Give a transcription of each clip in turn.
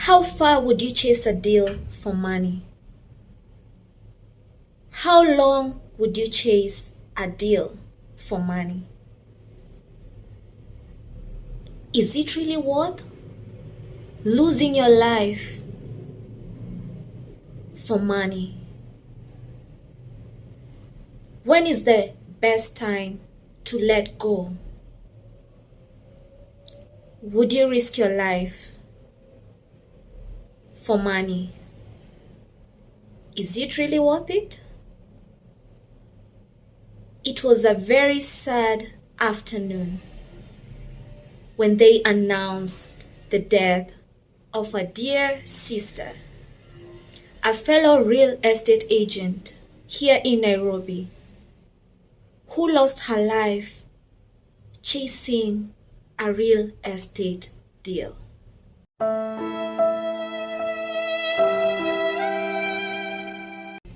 How far would you chase a deal for money? How long would you chase a deal for money? Is it really worth losing your life for money? When is the best time to let go? Would you risk your life for money? Is it really worth it? It was a very sad afternoon when they announced the death of a dear sister, a fellow real estate agent here in Nairobi, who lost her life chasing a real estate deal.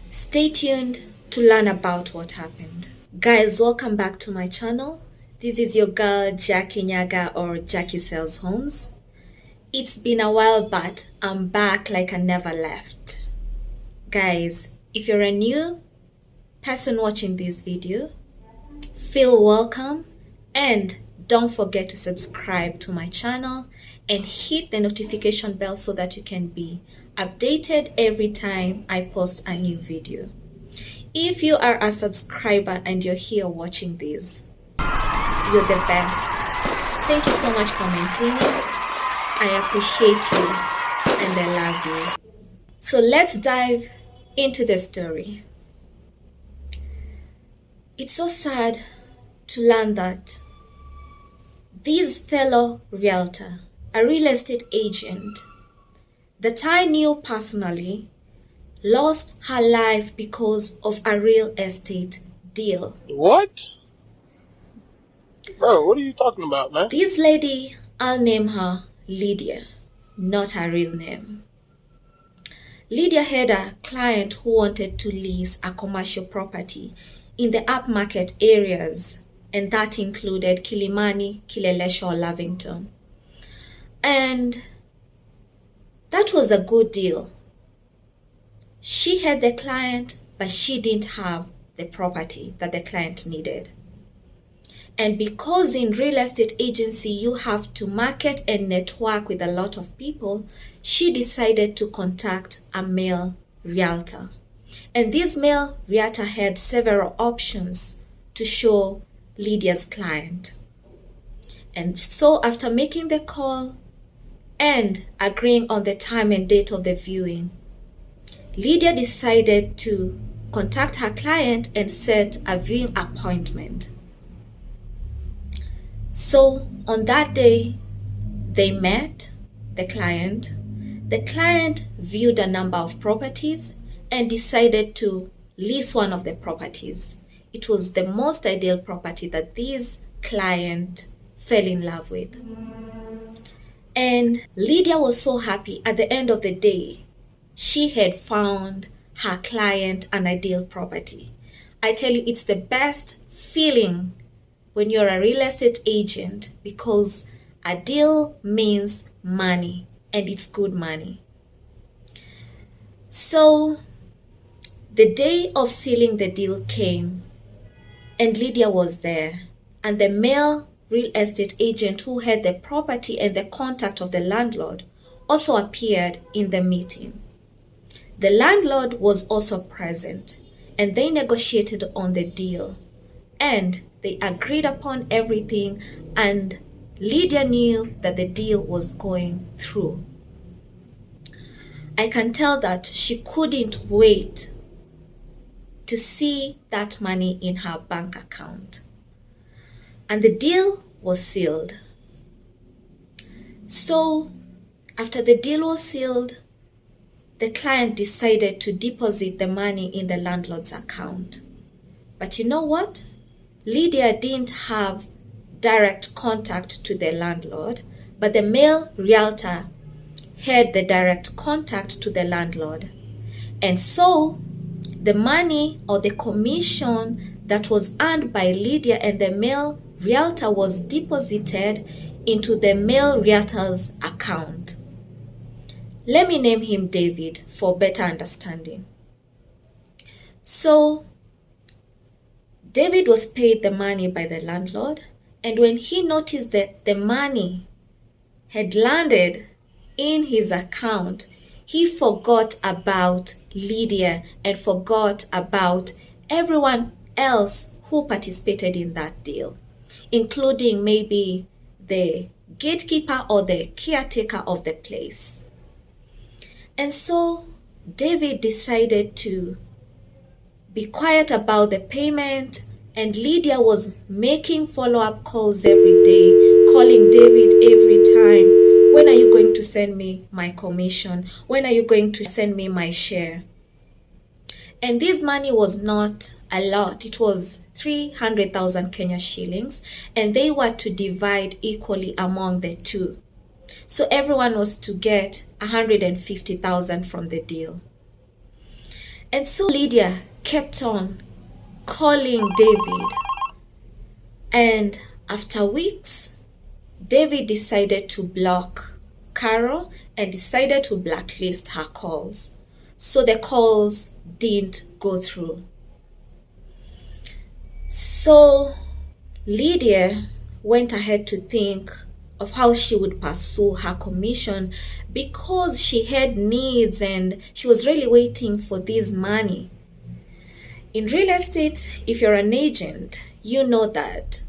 Stay tuned to learn about what happened. Guys, welcome back to my channel. This is your girl Jacky Nyaga, or Jacky Sells Homes. It's been a while, but I'm back like I never left. Guys, if you're a new person watching this video, feel welcome, and don't forget to subscribe to my channel and hit the notification bell so that you can be updated every time I post a new video. If you are a subscriber and you're here watching this, you're the best. Thank you so much for maintaining. I appreciate you and I love you. So let's dive into the story. It's so sad to learn that this fellow realtor, a real estate agent that I knew personally, lost her life because of a real estate deal. What? Bro, what are you talking about, man? This lady, I'll name her Lydia, not her real name. Lydia had a client who wanted to lease a commercial property in the upmarket areas, and that included Kilimani, Kileleshwa, or Lavington. And that was a good deal. She had the client, but she didn't have the property that the client needed. And because in real estate agency, you have to market and network with a lot of people, she decided to contact a male realtor. And this male realtor had several options to show Lydia's client. And so after making the call and agreeing on the time and date of the viewing, Lydia decided to contact her client and set a viewing appointment. So on that day, they met the client. The client viewed a number of properties and decided to lease one of the properties. It was the most ideal property that this client fell in love with. And Lydia was so happy at the end of the day. She had found her client an ideal property. I tell you, it's the best feeling when you're a real estate agent, because a deal means money, and it's good money. So the day of sealing the deal came, and Lydia was there, and the male real estate agent who had the property and the contact of the landlord also appeared in the meeting. The landlord was also present, and they negotiated on the deal, and they agreed upon everything, and Lydia knew that the deal was going through. I can tell that she couldn't wait to see that money in her bank account. And the deal was sealed. So after the deal was sealed, the client decided to deposit the money in the landlord's account. But you know what? Lydia didn't have direct contact to the landlord, but the male realtor had the direct contact to the landlord. And so the money or the commission that was earned by Lydia and the male realtor was deposited into the male realtor's account. Let me name him David for better understanding. So David was paid the money by the landlord, and when he noticed that the money had landed in his account, he forgot about Lydia and forgot about everyone else who participated in that deal, including maybe the gatekeeper or the caretaker of the place. And so David decided to be quiet about the payment, and Lydia was making follow-up calls every day, calling David every time. When are you going to send me my commission? When are you going to send me my share? And this money was not a lot. It was 300,000 Kenya shillings, and they were to divide equally among the two. So everyone was to get 150,000 from the deal. And so Lydia kept on calling David. And after weeks, David decided to block Carol and decided to blacklist her calls. So the calls didn't go through. So Lydia went ahead to think of how she would pursue her commission, because she had needs and she was really waiting for this money. In real estate, if you're an agent, you know that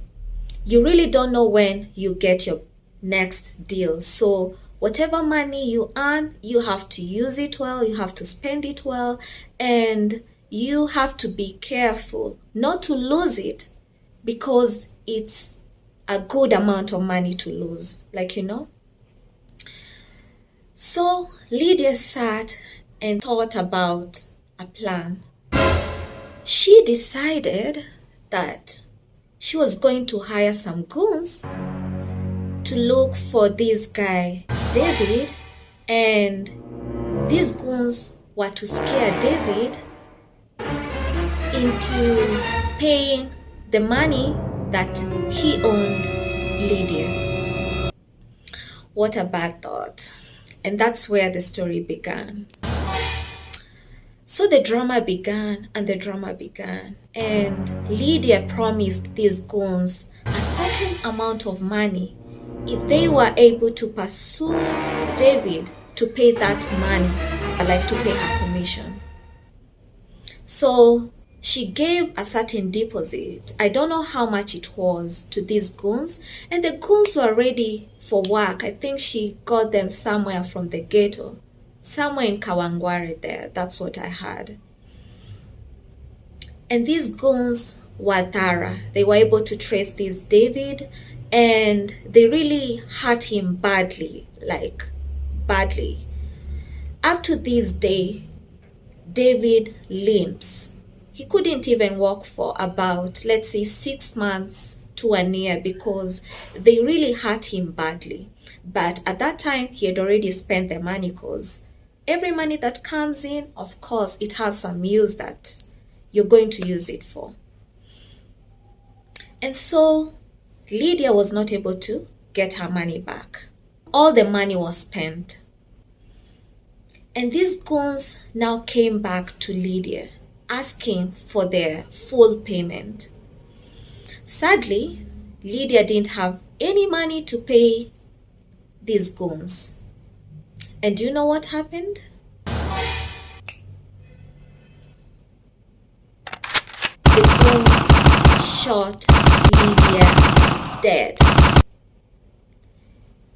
you really don't know when you get your next deal. So whatever money you earn, you have to use it well, you have to spend it well, and you have to be careful not to lose it, because it's a good amount of money to lose, So Lydia sat and thought about a plan. She decided that she was going to hire some goons to look for this guy, David, and these goons were to scare David into paying the money that he owed Lydia. What a bad thought. And that's where the story began. So the drama began, and Lydia promised these goons a certain amount of money if they were able to pursue David to pay that money, to pay her commission. So she gave a certain deposit. I don't know how much it was to these goons, and the goons were ready for work. I think she got them somewhere from the ghetto, somewhere in Kawangware there. That's what I heard. And these goons were thorough. They were able to trace this David, and they really hurt him badly, badly. Up to this day, David limps. He couldn't even walk for about, 6 months to a year, because they really hurt him badly. But at that time, he had already spent the money, because every money that comes in, of course, it has some use that you're going to use it for. And so Lydia was not able to get her money back. All the money was spent. And these goons now came back to Lydia, asking for their full payment. Sadly, Lydia didn't have any money to pay these goons. And do you know what happened? The goons shot Lydia dead.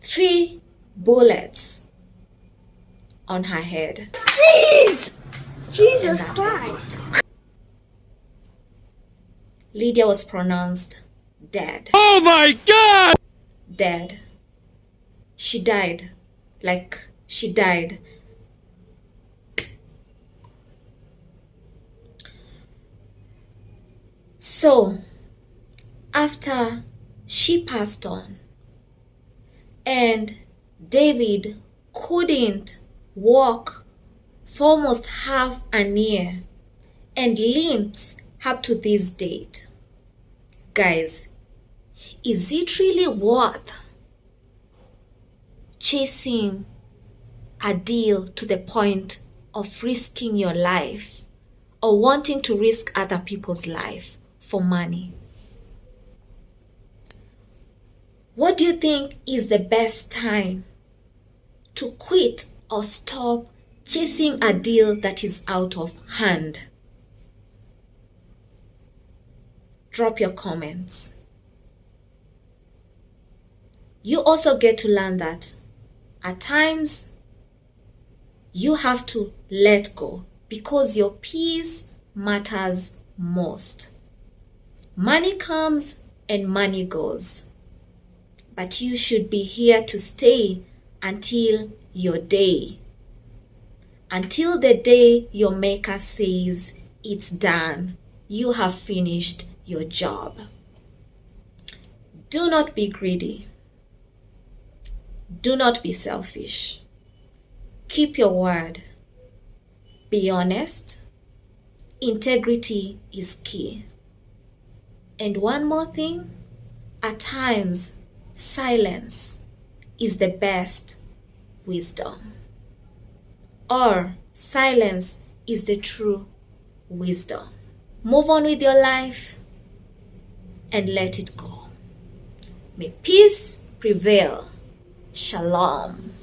3 bullets on her head. Jeez! Jesus Christ! Lydia was pronounced dead. Oh my God! Dead. She died. She died. So, after she passed on, and David couldn't walk for almost half a year and limps up to this date. Guys, is it really worth chasing a deal to the point of risking your life or wanting to risk other people's life for money? What do you think is the best time to quit or stop chasing a deal that is out of hand? Drop your comments. You also get to learn that at times you have to let go because your peace matters most. Money comes and money goes, but you should be here to stay until your day. Until the day your maker says it's done, you have finished your job. Do not be greedy. Do not be selfish. Keep your word. Be honest. Integrity is key. And one more thing, at times, silence is the best wisdom. Or silence is the true wisdom. Move on with your life and let it go. May peace prevail. Shalom.